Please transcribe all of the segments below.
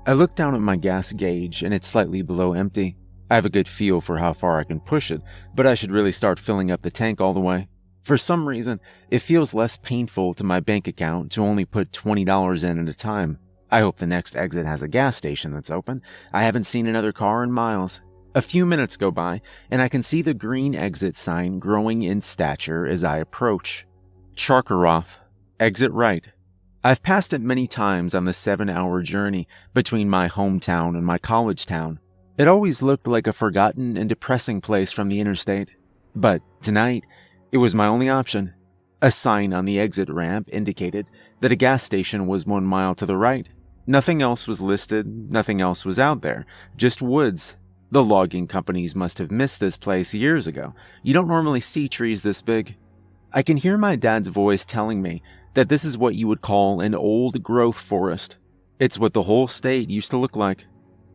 I look down at my gas gauge and it's slightly below empty. I have a good feel for how far I can push it, but I should really start filling up the tank all the way. For some reason, it feels less painful to my bank account to only put $20 in at a time. I hope the next exit has a gas station that's open. I haven't seen another car in miles. A few minutes go by, and I can see the green exit sign growing in stature as I approach. Charkaroff, exit right. I've passed it many times on the 7-hour journey between my hometown and my college town. It always looked like a forgotten and depressing place from the interstate. But tonight, it was my only option. A sign on the exit ramp indicated that a gas station was 1 mile to the right. Nothing else was listed, nothing else was out there, just woods. The logging companies must have missed this place years ago. You don't normally see trees this big. I can hear my dad's voice telling me that this is what you would call an old growth forest. It's what the whole state used to look like.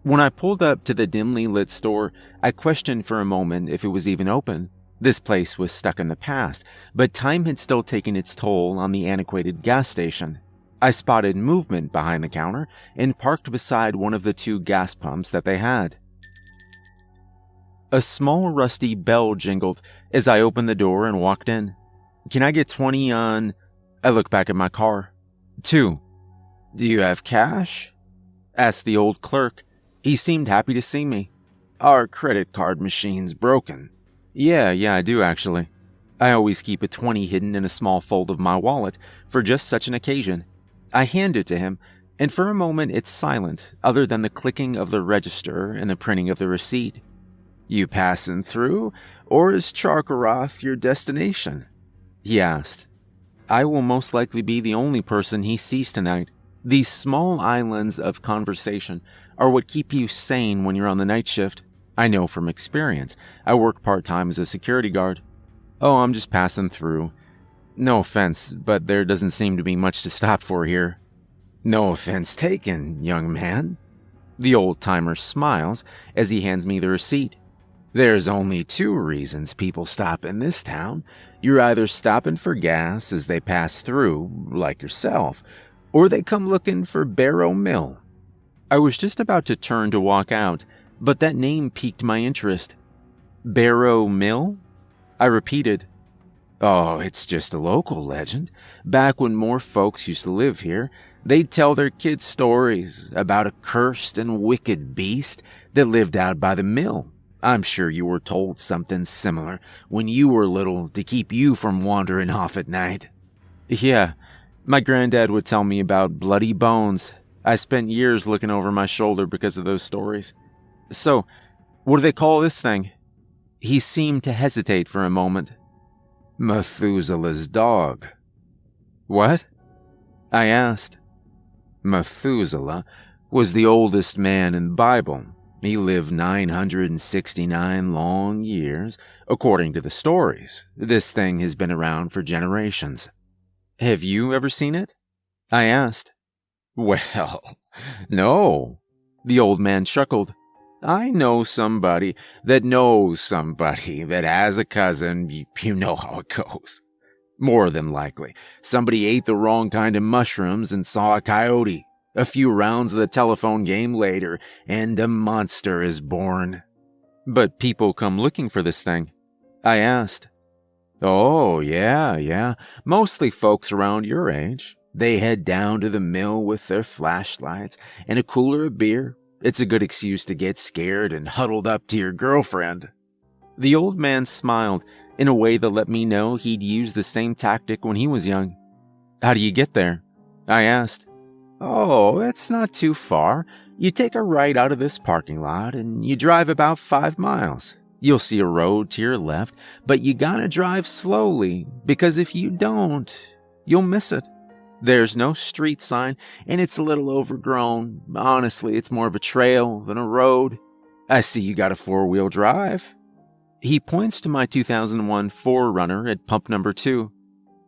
When I pulled up to the dimly lit store, I questioned for a moment if it was even open. This place was stuck in the past, but time had still taken its toll on the antiquated gas station. I spotted movement behind the counter and parked beside one of the 2 gas pumps that they had. A small rusty bell jingled as I opened the door and walked in. "Can I get 20 on..." I look back at my car. 2. "Do you have cash?" asked the old clerk. He seemed happy to see me. "Our credit card machine's broken." Yeah, I do actually. I always keep a 20 hidden in a small fold of my wallet for just such an occasion. I hand it to him, and for a moment it's silent, other than the clicking of the register and the printing of the receipt. "You passing through, or is Charkaroff your destination?" he asked. I will most likely be the only person he sees tonight. These small islands of conversation are what keep you sane when you're on the night shift. I know from experience. I work part-time as a security guard. "Oh, I'm just passing through. No offense, but there doesn't seem to be much to stop for here." "No offense taken, young man." The old-timer smiles as he hands me the receipt. "There's only 2 reasons people stop in this town. You're either stopping for gas as they pass through, like yourself, or they come looking for Barrow Mill." I was just about to turn to walk out, but that name piqued my interest. Barrow Mill? I repeated. "Oh, it's just a local legend. Back when more folks used to live here, they'd tell their kids stories about a cursed and wicked beast that lived out by the mill. I'm sure you were told something similar when you were little to keep you from wandering off at night." "Yeah, my granddad would tell me about bloody bones. I spent years looking over my shoulder because of those stories. So, what do they call this thing?" He seemed to hesitate for a moment. "Methuselah's dog." "What?" I asked. Methuselah was the oldest man in the Bible. He lived 969 long years, according to the stories. This thing has been around for generations. "Have you ever seen it?" I asked. "Well, no." The old man chuckled. "I know somebody that knows somebody that has a cousin. You know how it goes. More than likely, somebody ate the wrong kind of mushrooms and saw a coyote. A few rounds of the telephone game later, and a monster is born." "But people come looking for this thing?" I asked. "Oh, yeah. Mostly folks around your age. They head down to the mill with their flashlights and a cooler of beer. It's a good excuse to get scared and huddled up to your girlfriend." The old man smiled in a way that let me know he'd used the same tactic when he was young. "How do you get there?" I asked. "Oh, it's not too far. You take a right out of this parking lot and you drive about 5 miles. You'll see a road to your left, but you gotta drive slowly, because if you don't, you'll miss it. There's no street sign, and it's a little overgrown. Honestly, it's more of a trail than a road. I see you got a 4-wheel drive." He points to my 2001 4Runner at pump number 2.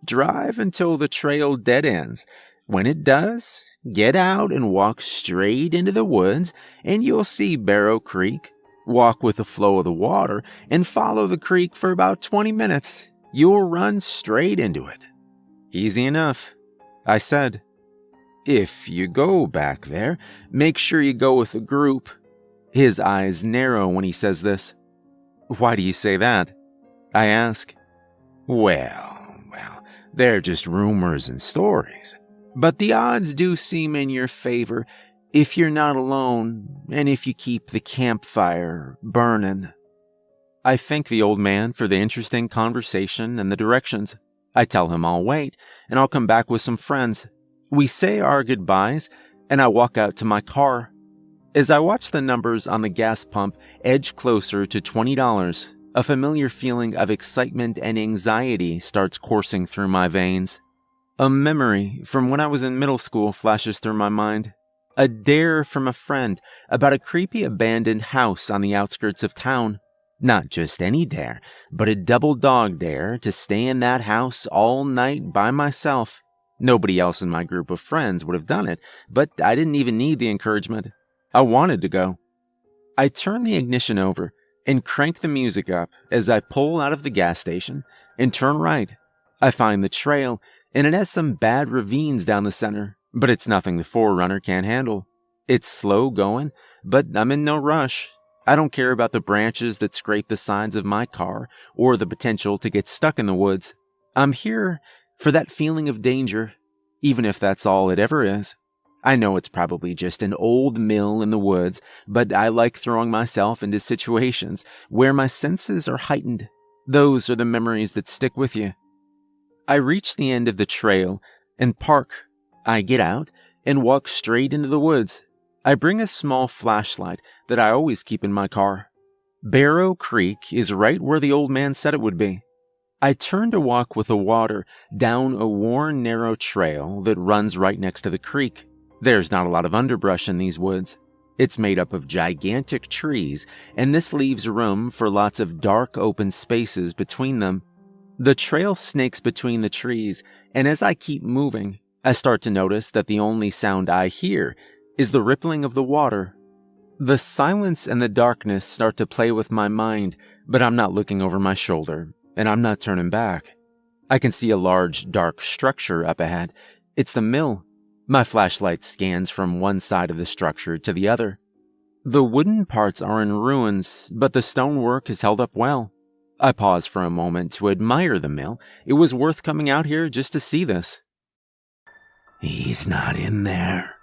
"Drive until the trail dead ends. When it does, get out and walk straight into the woods, and you'll see Barrow Creek. Walk with the flow of the water and follow the creek for about 20 minutes. You'll run straight into it." "Easy enough," I said. If you go back there, make sure you go with a group. His eyes narrow when he says this. Why do you say that? I ask. Well, they're just rumors and stories. But the odds do seem in your favor if you're not alone and if you keep the campfire burning. I thank the old man for the interesting conversation and the directions. I tell him I'll wait and I'll come back with some friends. We say our goodbyes and I walk out to my car. As I watch the numbers on the gas pump edge closer to $20, a familiar feeling of excitement and anxiety starts coursing through my veins. A memory from when I was in middle school flashes through my mind. A dare from a friend about a creepy abandoned house on the outskirts of town. Not just any dare, but a double dog dare to stay in that house all night by myself. Nobody else in my group of friends would have done it, but I didn't even need the encouragement. I wanted to go. I turn the ignition over and crank the music up as I pull out of the gas station and turn right. I find the trail, and it has some bad ravines down the center, but it's nothing the Forerunner can't handle. It's slow going, but I'm in no rush. I don't care about the branches that scrape the sides of my car or the potential to get stuck in the woods. I'm here for that feeling of danger, even if that's all it ever is. I know it's probably just an old mill in the woods, but I like throwing myself into situations where my senses are heightened. Those are the memories that stick with you. I reach the end of the trail and park. I get out and walk straight into the woods. I bring a small flashlight that I always keep in my car. Barrow Creek is right where the old man said it would be. I turn to walk with the water down a worn, narrow trail that runs right next to the creek. There's not a lot of underbrush in these woods. It's made up of gigantic trees, and this leaves room for lots of dark open spaces between them. The trail snakes between the trees, and as I keep moving, I start to notice that the only sound I hear is the rippling of the water. The silence and the darkness start to play with my mind, but I'm not looking over my shoulder, and I'm not turning back. I can see a large, dark structure up ahead. It's the mill. My flashlight scans from one side of the structure to the other. The wooden parts are in ruins, but the stonework has held up well. I pause for a moment to admire the mill. It was worth coming out here just to see this. He's not in there,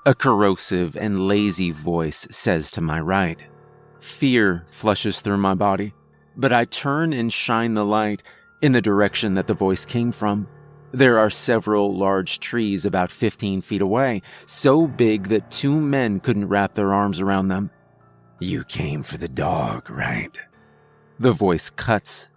a corrosive and lazy voice says to my right. Fear flushes through my body, but I turn and shine the light in the direction that the voice came from. There are several large trees about 15 feet away, so big that two men couldn't wrap their arms around them. You came for the dog, right? The voice cuts.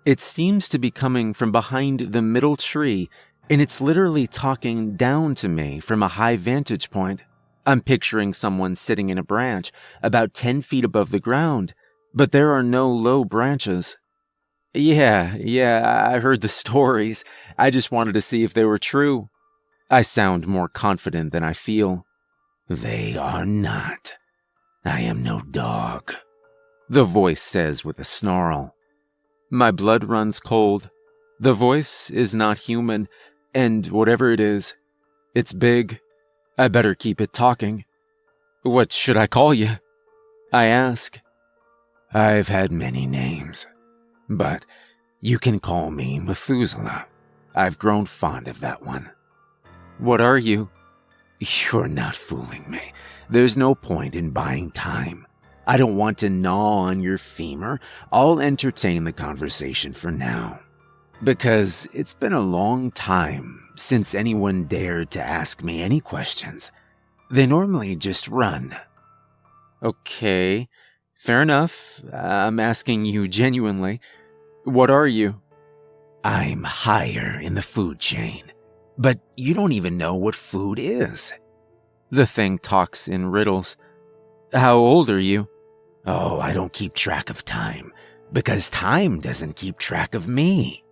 It seems to be coming from behind the middle tree, and it's literally talking down to me from a high vantage point. I'm picturing someone sitting in a branch about 10 feet above the ground, but there are no low branches. Yeah, I heard the stories. I just wanted to see if they were true. I sound more confident than I feel. They are not. I am no dog, the voice says with a snarl. My blood runs cold. The voice is not human, and whatever it is, it's big. I better keep it talking. What should I call you? I ask. I've had many names. But you can call me Methuselah. I've grown fond of that one. What are you? You're not fooling me. There's no point in buying time. I don't want to gnaw on your femur. I'll entertain the conversation for now. Because it's been a long time since anyone dared to ask me any questions. They normally just run. Okay. Fair enough. I'm asking you genuinely. What are you? I'm higher in the food chain, but you don't even know what food is. The thing talks in riddles. How old are you? Oh, I don't keep track of time, because time doesn't keep track of me.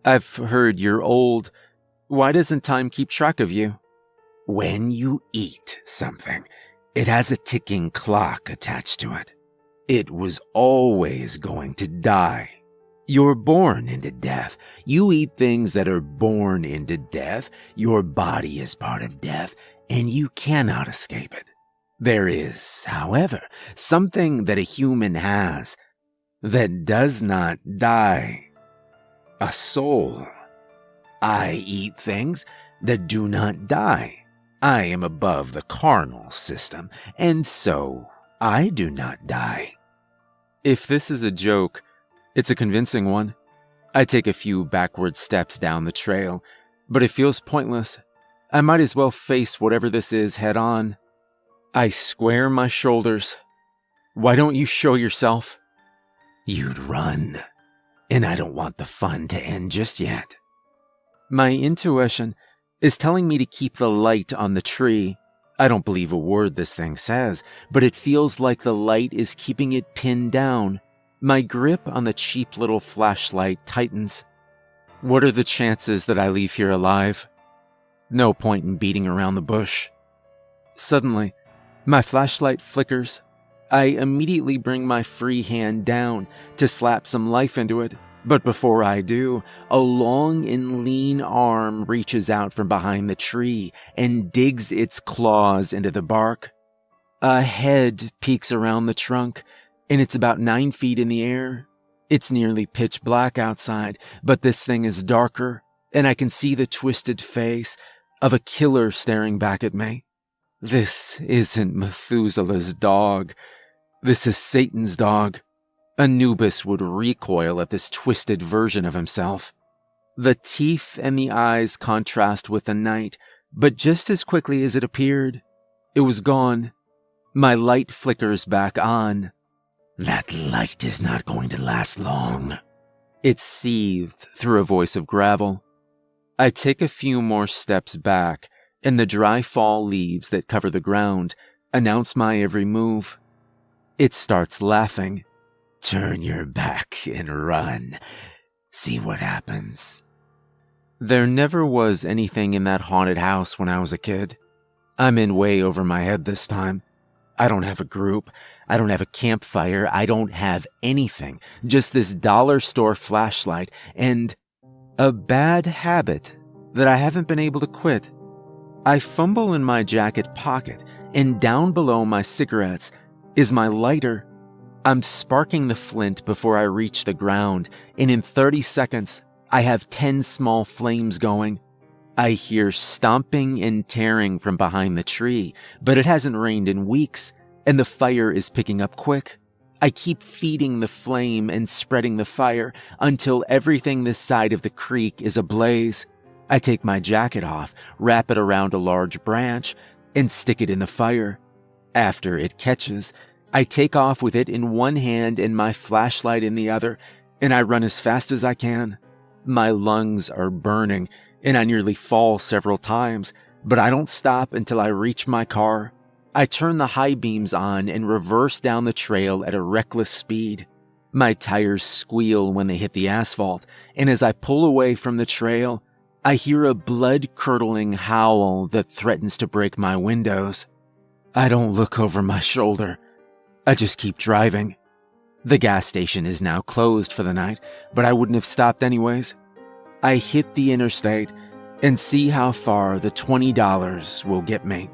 I've heard you're old. Why doesn't time keep track of you? When you eat something, it has a ticking clock attached to it. It was always going to die. You're born into death. You eat things that are born into death. Your body is part of death, and you cannot escape it. There is, however, something that a human has that does not die. A soul. I eat things that do not die. I am above the carnal system, and so I do not die. If this is a joke, it's a convincing one. I take a few backward steps down the trail, but it feels pointless. I might as well face whatever this is head on. I square my shoulders. Why don't you show yourself? You'd run, and I don't want the fun to end just yet. My intuition is telling me to keep the light on the tree. I don't believe a word this thing says, but it feels like the light is keeping it pinned down. My grip on the cheap little flashlight tightens. What are the chances that I leave here alive? No point in beating around the bush. Suddenly, my flashlight flickers. I immediately bring my free hand down to slap some life into it, but before I do, a long and lean arm reaches out from behind the tree and digs its claws into the bark. A head peeks around the trunk, and it's about 9 feet in the air. It's nearly pitch black outside, but this thing is darker, and I can see the twisted face of a killer staring back at me. This isn't Methuselah's dog. This is Satan's dog. Anubis would recoil at this twisted version of himself. The teeth and the eyes contrast with the night, but just as quickly as it appeared, it was gone. My light flickers back on. That light is not going to last long. It seethed through a voice of gravel. I take a few more steps back, and the dry fall leaves that cover the ground announce my every move. It starts laughing. Turn your back and run. See what happens. There never was anything in that haunted house when I was a kid. I'm in way over my head this time. I don't have a group. I don't have a campfire. I don't have anything. Just this dollar store flashlight and a bad habit that I haven't been able to quit. I fumble in my jacket pocket, and down below my cigarettes is my lighter. I'm sparking the flint before I reach the ground, and in 30 seconds, I have 10 small flames going. I hear stomping and tearing from behind the tree, but it hasn't rained in weeks, and the fire is picking up quick. I keep feeding the flame and spreading the fire until everything this side of the creek is ablaze. I take my jacket off, wrap it around a large branch, and stick it in the fire. After it catches, I take off with it in one hand and my flashlight in the other, and I run as fast as I can. My lungs are burning, and I nearly fall several times, but I don't stop until I reach my car. I turn the high beams on and reverse down the trail at a reckless speed. My tires squeal when they hit the asphalt, and as I pull away from the trail, I hear a blood-curdling howl that threatens to break my windows. I don't look over my shoulder. I just keep driving. The gas station is now closed for the night, but I wouldn't have stopped anyways. I hit the interstate and see how far the $20 will get me.